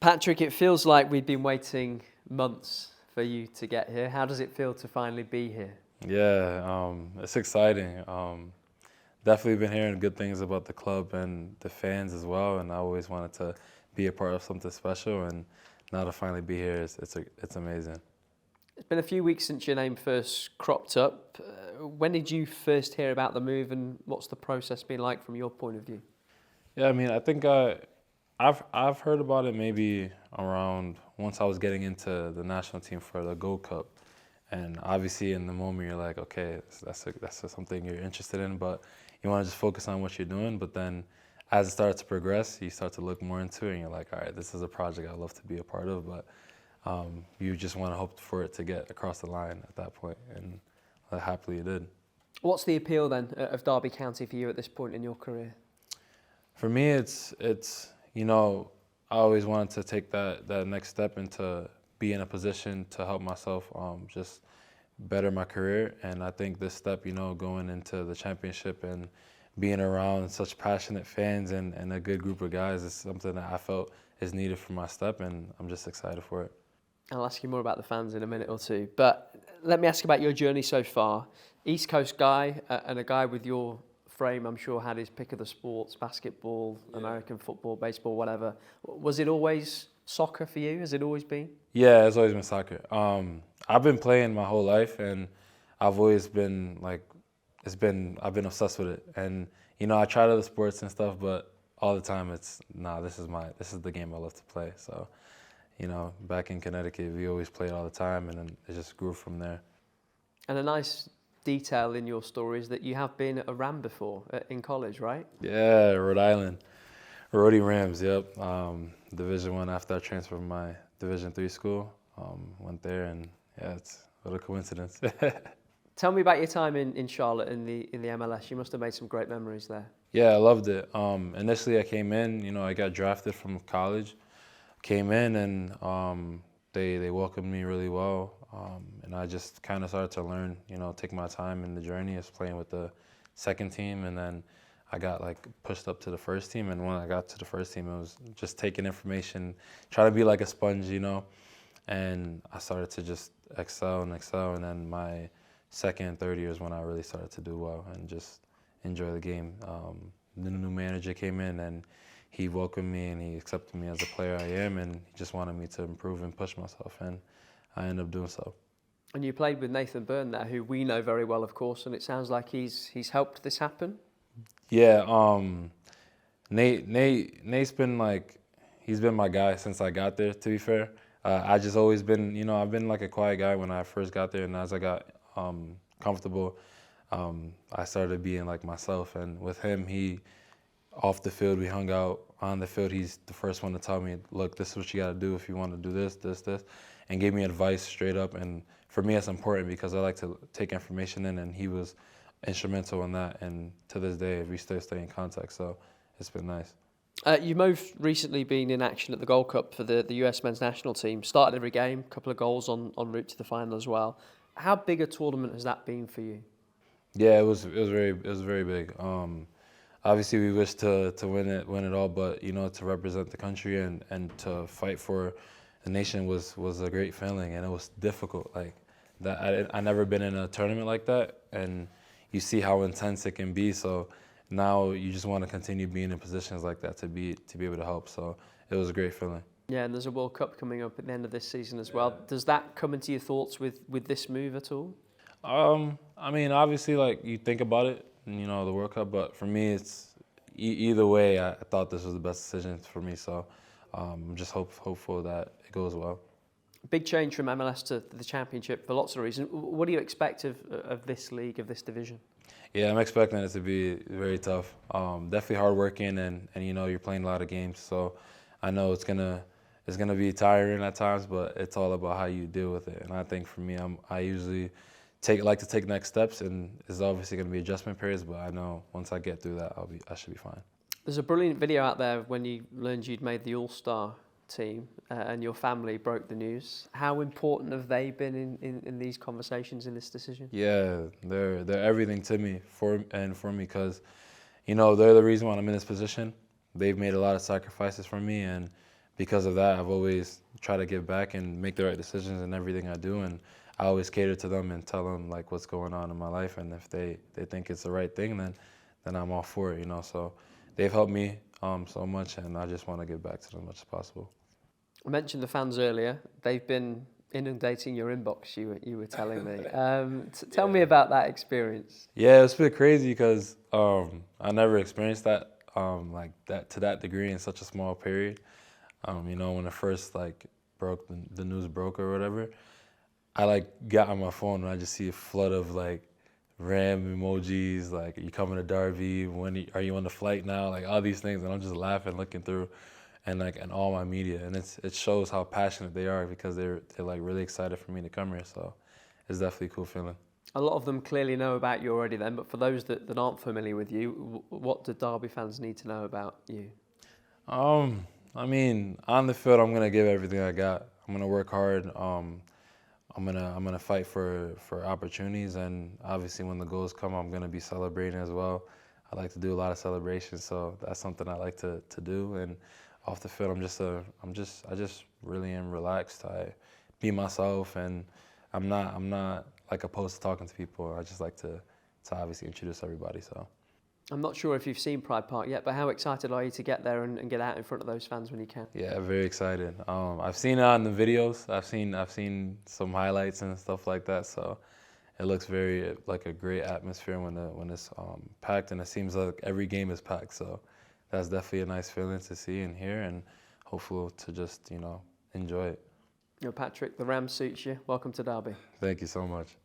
Patrick, it feels like we've been waiting months for you to get here. How does it feel to finally be here? Yeah, it's exciting. Definitely been hearing good things about the club and the fans as well, and I always wanted to be a part of something special, and now to finally be here, it's amazing. It's been a few weeks since your name first cropped up. When did you first hear about the move, and what's the process been like from your point of view? Yeah, I mean, I think I've heard about it maybe around once I was getting into the national team for the Gold Cup, and obviously in the moment you're like, okay, that's something you're interested in, but you want to just focus on what you're doing. But then as it starts to progress, you start to look more into it, and you're like, all right, this is a project I'd love to be a part of, but you just want to hope for it to get across the line at that point, and happily it did. What's the appeal then of Derby County for you at this point in your career? For me, it's I always wanted to take that next step into be in a position to help myself just better my career. And I think this step, going into the championship and being around such passionate fans and a good group of guys is something that I felt is needed for my step, and I'm just excited for it. I'll ask you more about the fans in a minute or two, but let me ask you about your journey so far. East Coast guy and a guy with your frame, I'm sure, had his pick of the sports, basketball, American football, baseball, whatever. Was it always soccer for you? Has it always been? Yeah, it's always been soccer. I've been playing my whole life, and I've always been I've been obsessed with it. And I tried other sports and stuff, but all the time this is the game I love to play. So, back in Connecticut, we always played all the time, and then it just grew from there. And a nice detail in your story is that you have been a Ram before in college, right? Yeah, Rhode Island, Rhody Rams. Yep, Division I after I transferred from my Division III school. Went there, and yeah, what a coincidence. Tell me about your time in Charlotte in the MLS. You must have made some great memories there. Yeah, I loved it. Initially, I came in. I got drafted from college. Came in, and they welcomed me really well. And I just kind of started to learn, take my time in the journey as playing with the second team, and then I got pushed up to the first team. And when I got to the first team, it was just taking information, trying to be like a sponge, and I started to just excel. And then my second and third year is when I really started to do well and just enjoy the game. The new manager came in, and he welcomed me and he accepted me as the player I am, and he just wanted me to improve and push myself, and I ended up doing so. And you played with Nathan Byrne there, who we know very well, of course, and it sounds like he's helped this happen. Yeah, Nate's been he's been my guy since I got there, to be fair. I just always been, I've been a quiet guy when I first got there, and as I got comfortable, I started being myself. And with him, off the field, we hung out. On the field, he's the first one to tell me, look, this is what you got to do if you want to do this, and gave me advice straight up. And for me, it's important because I like to take information in, and he was instrumental in that. And to this day, we still stay in contact, so it's been nice. You've most recently been in action at the Gold Cup for the US men's national team. Started every game, a couple of goals en route to the final as well. How big a tournament has that been for you? Yeah, it was very big. Obviously, we wish to win it all, but to represent the country and to fight for the nation was a great feeling, and it was difficult. I never been in a tournament like that, and you see how intense it can be. So now you just want to continue being in positions like that to be able to help. So it was a great feeling. Yeah, and there's a World Cup coming up at the end of this season as well. Does that come into your thoughts with this move at all? I mean, obviously, you think about it, the World Cup, but for me, it's either way. I thought this was the best decision for me, so I'm just hopeful that it goes well. Big change from MLS to the Championship for lots of reasons. What do you expect of this league, of this division? Yeah, I'm expecting it to be very tough. Definitely hardworking, and you're playing a lot of games, so I know it's gonna be tiring at times, but it's all about how you deal with it. And I think for me, I usually like to take next steps, and there's obviously going to be adjustment periods, but I know once I get through that, I should be fine. There's a brilliant video out there when you learned you'd made the All-Star team and your family broke the news. How important have they been in these conversations, in this decision? Yeah, they're everything to me for me because, they're the reason why I'm in this position. They've made a lot of sacrifices for me, and because of that, I've always tried to give back and make the right decisions in everything I do. And I always cater to them and tell them like what's going on in my life. And if they think it's the right thing, then I'm all for it, you know. So they've helped me so much, and I just want to give back to them as much as possible. I mentioned the fans earlier. They've been inundating your inbox, you were telling me. Tell me about that experience. Yeah, it's been crazy because I never experienced that like that to that degree in such a small period. You know, when it first like broke, the news broke or whatever, I like got on my phone and I just see a flood of like Ram emojis, like are you coming to Derby? Are you on the flight now? Like all these things, and I'm just laughing, looking through, and all my media, and it shows how passionate they are because they're like really excited for me to come here. So it's definitely a cool feeling. A lot of them clearly know about you already then, but for those that aren't familiar with you, what do Derby fans need to know about you? I mean, on the field, I'm gonna give everything I got. I'm gonna work hard. I'm gonna fight for opportunities, and obviously when the goals come, I'm gonna be celebrating as well. I like to do a lot of celebrations, so that's something I like to do. And off the field, I just really am relaxed. I be myself, and I'm not like opposed to talking to people. I just like to obviously introduce everybody. So. I'm not sure if you've seen Pride Park yet, but how excited are you to get there and get out in front of those fans when you can? Yeah, very excited. I've seen it on the videos. I've seen some highlights and stuff like that. So it looks very like a great atmosphere when it's packed, and it seems like every game is packed. So that's definitely a nice feeling to see and hear, and hopeful to just enjoy it. Patrick, the Rams suits you. Welcome to Derby. Thank you so much.